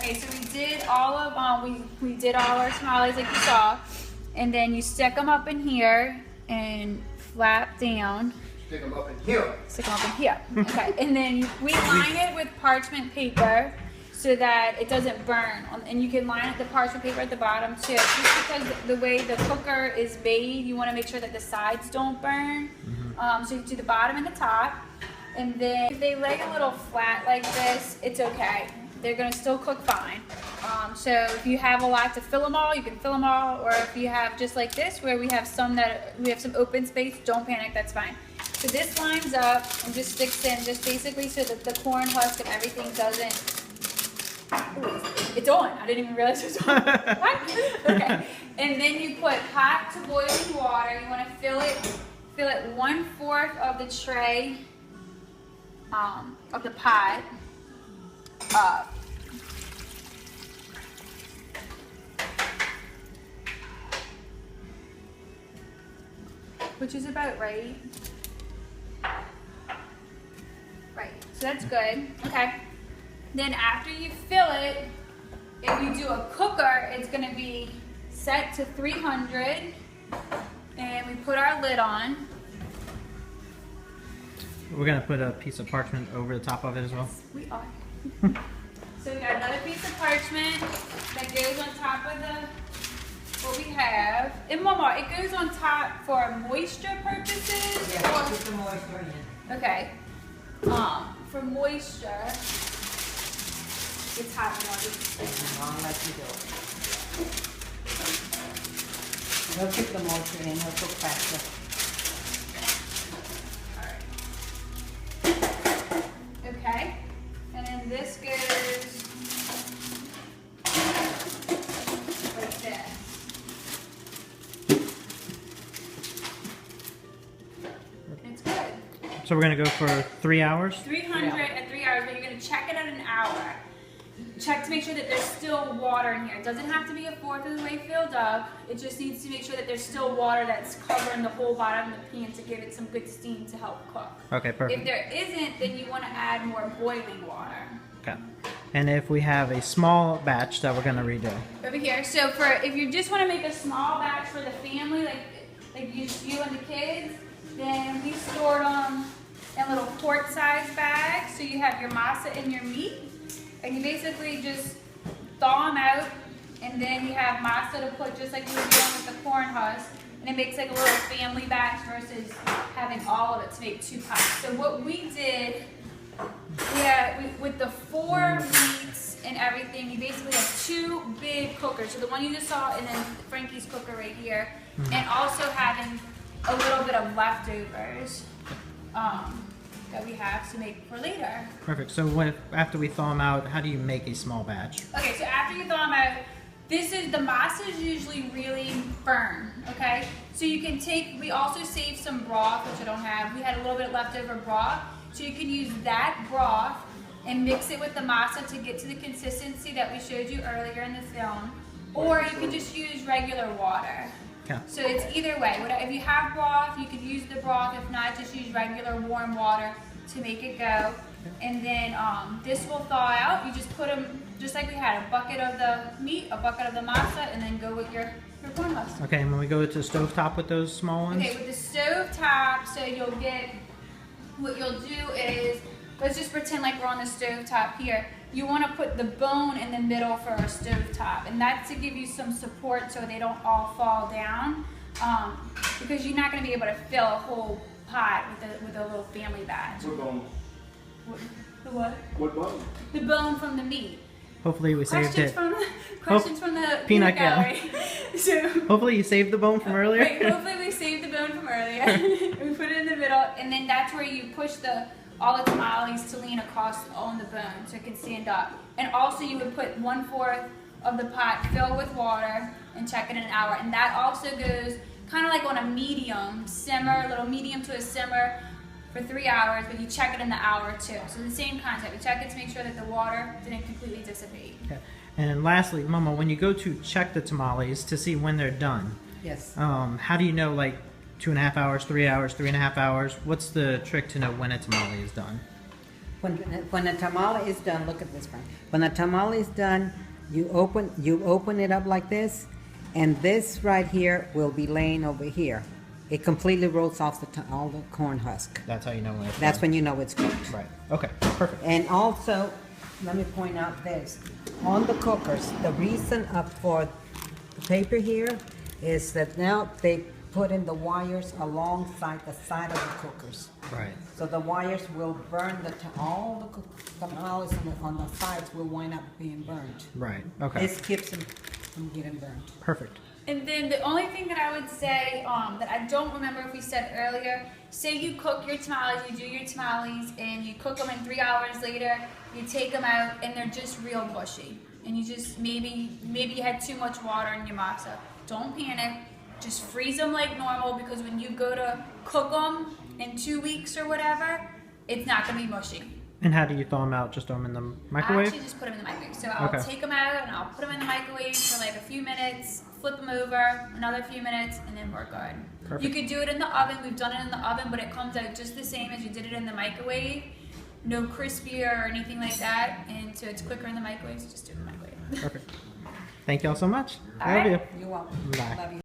Okay, so we did all of we did all our tamales like you saw, and then you stick them up in here and flap down. Stick them up in here. Stick them up in here. Okay, and then we line it with parchment paper so that it doesn't burn. And you can line it the parchment paper at the bottom too. Just because the way the cooker is made, you want to make sure that the sides don't burn. So you do the bottom and the top. And then if they lay a little flat like this, it's okay. They're gonna still cook fine. So if you have a lot to fill them all, you can fill them all. Or if you have just like this, where we have some open space, don't panic, that's fine. So this lines up and just sticks in, just basically so that the corn husk and everything doesn't. Ooh, it's on. I didn't even realize it was on. What? Okay. And then you put hot to boiling water. You want to fill it 1/4 of the tray of the pot up. Which is about right. Right. So that's good. Okay. Then after you fill it, if you do a cooker, it's going to be set to 300, and we put our lid on. We're going to put a piece of parchment over the top of it as well? Yes, we are. So we got another piece of parchment that goes on top of what we have. And Mawmaw, it goes on top for moisture purposes? Yeah, put the moisture in. Okay. For moisture, it's hot enough. Long like you do. He'll keep the moisture in, he'll cook faster. Okay, and then this goes like this. And it's good. So we're going to go for 3 hours? 300 at 3 hours, but you're going to check it at an hour. Check to make sure that there's still water in here. It doesn't have to be 1/4 of the way filled up. It just needs to make sure that there's still water that's covering the whole bottom of the pan to give it some good steam to help cook. Okay, perfect. If there isn't, then you want to add more boiling water. Okay. And if we have a small batch that we're going to redo? Over here. So if you just want to make a small batch for the family, like you and the kids, then we stored them in little quart-sized bags. So you have your masa and your meat. And you basically just thaw them out, and then you have masa to put just like you were doing with the corn husk, and it makes like a little family batch versus having all of it to make 2 pots. So what we did, with the 4 meats and everything, you basically have 2 big cookers. So the one you just saw, and then Frankie's cooker right here, and also having a little bit of leftovers. That we have to make for later. Perfect. So after we thaw them out, how do you make a small batch? Okay, so after you thaw them out, the masa is usually really firm, okay? So you can we also saved some broth, which I don't have. We had a little bit leftover broth. So you can use that broth and mix it with the masa to get to the consistency that we showed you earlier in the film. Or you can just use regular water. Yeah. So it's either way. If you have broth, you could use the broth. If not, just use regular warm water to make it go. And then this will thaw out. You just put them, just like we had, a bucket of the meat, a bucket of the masa, and then go with your corn husk. Okay, and when we go to the stovetop with those small ones? Okay, with the stovetop, so what you'll do is, let's just pretend like we're on the stovetop here. You want to put the bone in the middle for a stovetop, and that's to give you some support so they don't all fall down, because you're not going to be able to fill a whole pot with a little family batch. What bone? The what? What bone? The bone from the meat. Hopefully we saved it. Questions from the Peanut gallery. So, hopefully you saved the bone from earlier. Right, hopefully we saved the bone from earlier. We put it in the middle, and then that's where you push all the tamales to lean across on the bone so it can stand up. And also you would put 1/4 of the pot filled with water and check it in an hour. And that also goes kind of like on a medium simmer, a little medium to a simmer for 3 hours, but you check it in the hour too. So the same concept. You check it to make sure that the water didn't completely dissipate. Okay. And lastly, Mama, when you go to check the tamales to see when they're done, Yes. how do you know, like, 2.5 hours, 3 hours, 3.5 hours? What's the trick to know when a tamale is done? When the tamale is done, look at this, Frank. When the tamale is done, you open it up like this, and this right here will be laying over here. It completely rolls off all the corn husk. That's how you know when it's That's done. when you know it's cooked. Right. Okay. Perfect. And also, let me point out this. On the cookers, the reason up for the paper here is that now they put in the wires alongside the side of the cookers. Right. So the wires will burn all the tamales on the sides will wind up being burned. Right. Okay. This keeps them from getting burned. Perfect. And then the only thing that I would say that I don't remember if we said earlier, say you cook your tamales, you do your tamales, and you cook them, and 3 hours later you take them out and they're just real mushy, and you just maybe you had too much water in your masa. Don't panic. Just freeze them like normal, because when you go to cook them in 2 weeks or whatever, it's not gonna be mushy. And how do you thaw them out? Just throw them in the I microwave? actually just put them in the microwave. So I'll Okay. take them out and I'll put them in the microwave for like a few minutes, flip them over, another few minutes, and then we're good. Perfect. You could do it in the oven. We've done it in the oven, but it comes out just the same as you did it in the microwave. No crispier or anything like that. And so it's quicker in the microwave, so just do it in the microwave. Perfect. Thank y'all so much. All Love right. you. You're welcome. Bye. Love you.